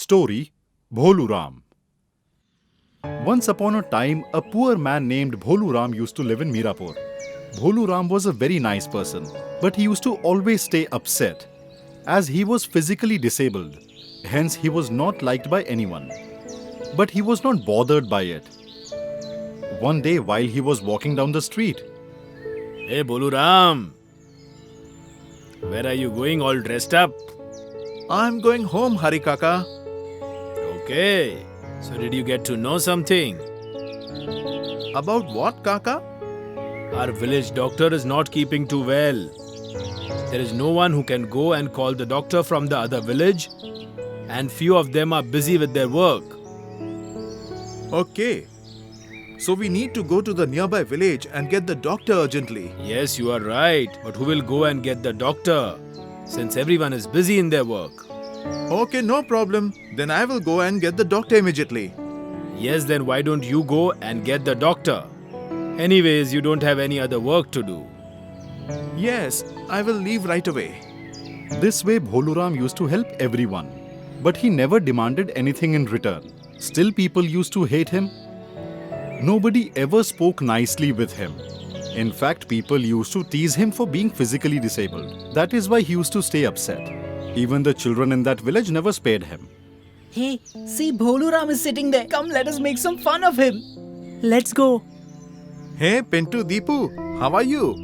Story Bholu Ram. Once upon a time, a poor man named Bholu Ram used to live in Mirapur. Bholu Ram was a very nice person, but he used to always stay upset, as he was physically disabled. Hence, he was not liked by anyone. But he was not bothered by it. One day, while he was walking down the street, Hey Boluram, where are you going all dressed up? I'm going home, Hari Kaka. Okay, so did you get to know something? About what, Kaka? Our village doctor is not keeping too well. There is no one who can go and call the doctor from the other village, and few of them are busy with their work. Okay. So we need to go to the nearby village and get the doctor urgently. Yes, you are right, but who will go and get the doctor? Since everyone is busy in their work. Okay, no problem. Then I will go and get the doctor immediately. Yes, then why don't you go and get the doctor? Anyways, you don't have any other work to do. Yes, I will leave right away. this way Bholu Ram used to help everyone. But he never demanded anything in return. Still, people used to hate him. Nobody ever spoke nicely with him. In fact, people used to tease him for being physically disabled. That is why he used to stay upset. Even the children in that village never spared him. Hey, see Bholu Ram is sitting there. Come, let us make some fun of him. Let's go. Hey, Pintu Deepu, how are you?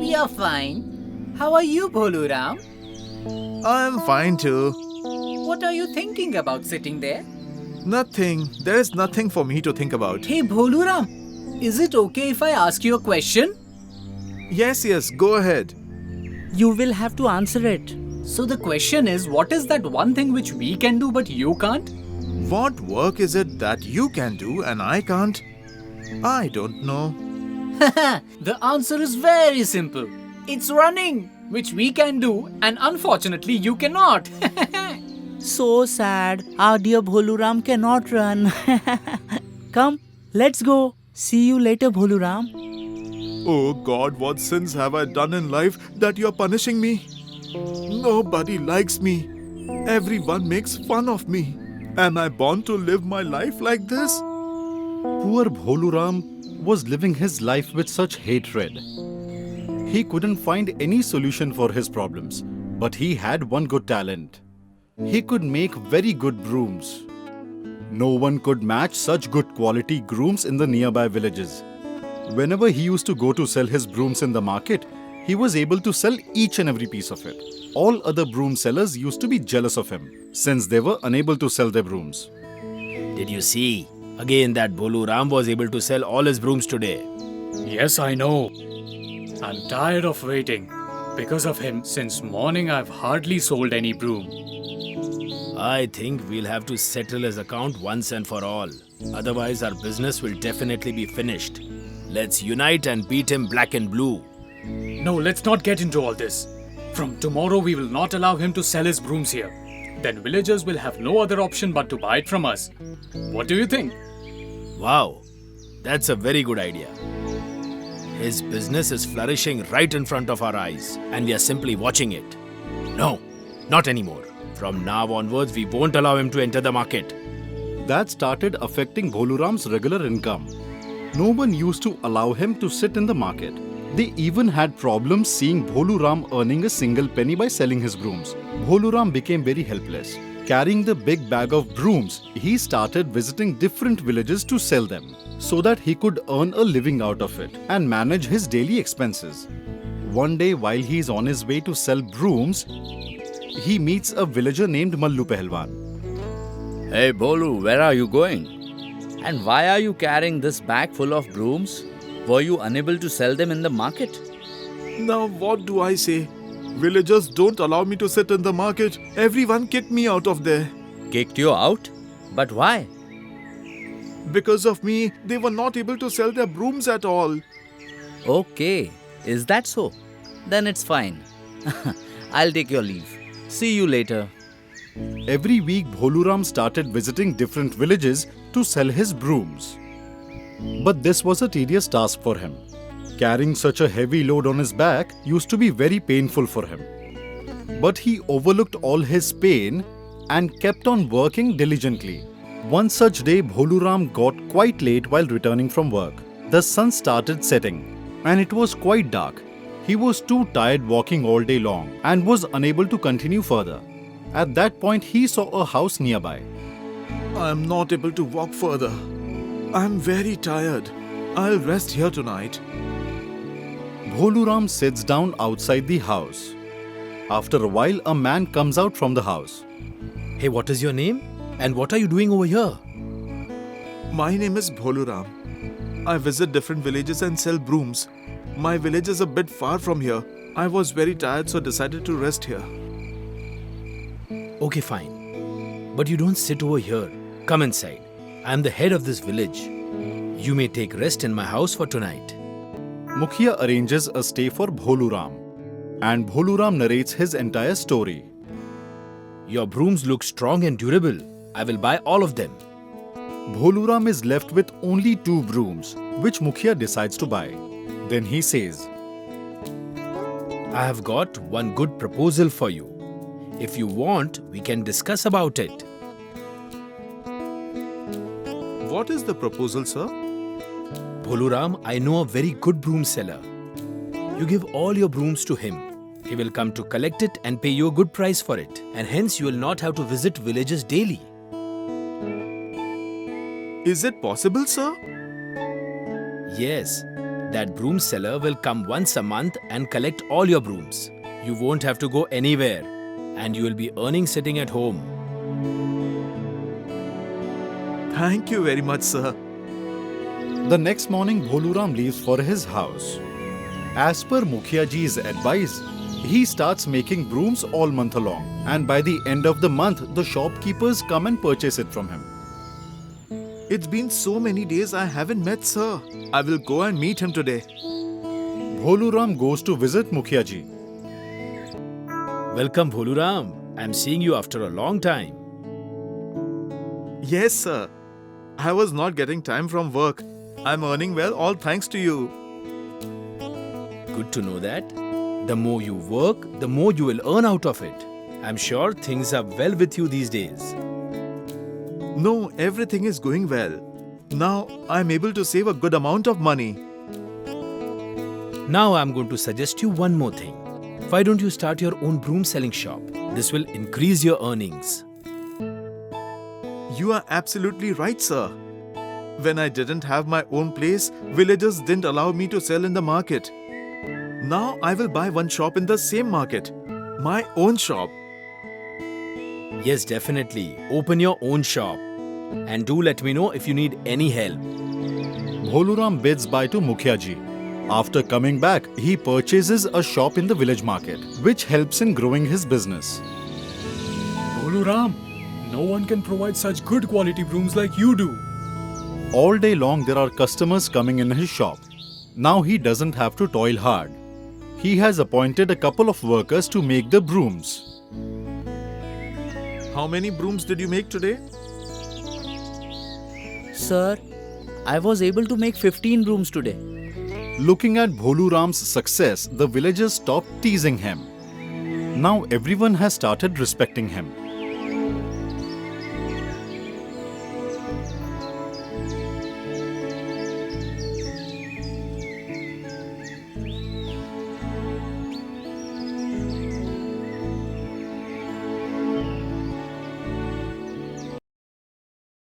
We are fine. How are you, Bholu Ram? I'm fine too. What are you thinking about sitting there? Nothing. There is nothing for me to think about. Hey, Bholu Ram, is it okay if I ask you a question? Yes, go ahead. You will have to answer it. So the question is, what is that one thing which we can do but you can't? What work is it that you can do and I can't? I don't know. The answer is very simple. It's running, which we can do and unfortunately you cannot. So sad. Our dear Bholuram cannot run. Come, let's go. See you later, Bholuram. Oh God, what sins have I done in life that you are punishing me? Nobody likes me. Everyone makes fun of me. Am I born to live my life like this? Poor Bholu Ram was living his life with such hatred. He couldn't find any solution for his problems, but he had one good talent. He could make very good brooms. No one could match such good quality brooms in the nearby villages. Whenever he used to go to sell his brooms in the market, he was able to sell each and every piece of it. All other broom sellers used to be jealous of him, since they were unable to sell their brooms. Did you see? Again that Bolu Ram was able to sell all his brooms today. Yes, I know. I'm tired of waiting. Because of him, since morning I've hardly sold any broom. I think we'll have to settle his account once and for all. Otherwise, our business will definitely be finished. Let's unite and beat him black and blue. No, let's not get into all this. From tomorrow, we will not allow him to sell his brooms here. Then villagers will have no other option but to buy it from us. What do you think? Wow, that's a very good idea. His business is flourishing right in front of our eyes, and we are simply watching it. No, not anymore. From now onwards, we won't allow him to enter the market. That started affecting Bholu Ram's regular income. No one used to allow him to sit in the market. They even had problems seeing Bholu Ram earning a single penny by selling his brooms. Bholu Ram became very helpless. Carrying the big bag of brooms, he started visiting different villages to sell them, so that he could earn a living out of it and manage his daily expenses. One day, while he is on his way to sell brooms, he meets a villager named Mallu Pehlwan. Hey Bolu, where are you going? And why are you carrying this bag full of brooms? Were you unable to sell them in the market? Now what do I say? Villagers don't allow me to sit in the market. Everyone kicked me out of there. Kicked you out? But why? Because of me, they were not able to sell their brooms at all. Okay, is that so? Then it's fine. I'll take your leave. See you later. Every week, Bholu Ram started visiting different villages to sell his brooms. But this was a tedious task for him. Carrying such a heavy load on his back used to be very painful for him. But he overlooked all his pain and kept on working diligently. One such day, Bholuram got quite late while returning from work. The sun started setting, and it was quite dark. He was too tired walking all day long and was unable to continue further. At that point, he saw a house nearby. I am not able to walk further. I am very tired. I'll rest here tonight. Bholuram sits down outside the house. After a while, a man comes out from the house. Hey, what is your name? And what are you doing over here? My name is Bholuram. I visit different villages and sell brooms. My village is a bit far from here. I was very tired, so decided to rest here. Okay, fine. But you don't sit over here. Come inside. I am the head of this village. You may take rest in my house for tonight. Mukhia arranges a stay for Bholuram, and Bholuram narrates his entire story. Your brooms look strong and durable. I will buy all of them. Bholuram is left with only 2 brooms, which Mukhia decides to buy. Then he says, I have got one good proposal for you. If you want, we can discuss about it. What is the proposal, sir? Bholuram, I know a very good broom seller. You give all your brooms to him. He will come to collect it and pay you a good price for it. And hence you will not have to visit villages daily. Is it possible, sir? Yes, that broom seller will come once a month and collect all your brooms. You won't have to go anywhere. And you will be earning sitting at home. Thank you very much, sir. The next morning, Bholuram leaves for his house. As per Mukhia ji's advice, he starts making brooms all month long, and by the end of the month, the shopkeepers come and purchase it from him. It's been so many days I haven't met sir. I will go and meet him today. Bholuram goes to visit Mukhia ji. Welcome, Bholuram. I'm seeing you after a long time. Yes, sir. I was not getting time from work. I'm earning well, all thanks to you. Good to know that. The more you work, the more you will earn out of it. I'm sure things are well with you these days. No, everything is going well. Now I'm able to save a good amount of money. Now I'm going to suggest you one more thing. Why don't you start your own broom selling shop? This will increase your earnings. You are absolutely right, sir. When I didn't have my own place, villagers didn't allow me to sell in the market. Now I will buy one shop in the same market. My own shop. Yes, definitely. Open your own shop. And do let me know if you need any help. Bholuram bids bye to Mukhia ji. After coming back, he purchases a shop in the village market, which helps in growing his business. Bholuram, no one can provide such good quality brooms like you do. All day long, there are customers coming in his shop. Now he doesn't have to toil hard. He has appointed a couple of workers to make the brooms. How many brooms did you make today? Sir, I was able to make 15 brooms today. Looking at Bholuram's success, the villagers stopped teasing him. Now everyone has started respecting him.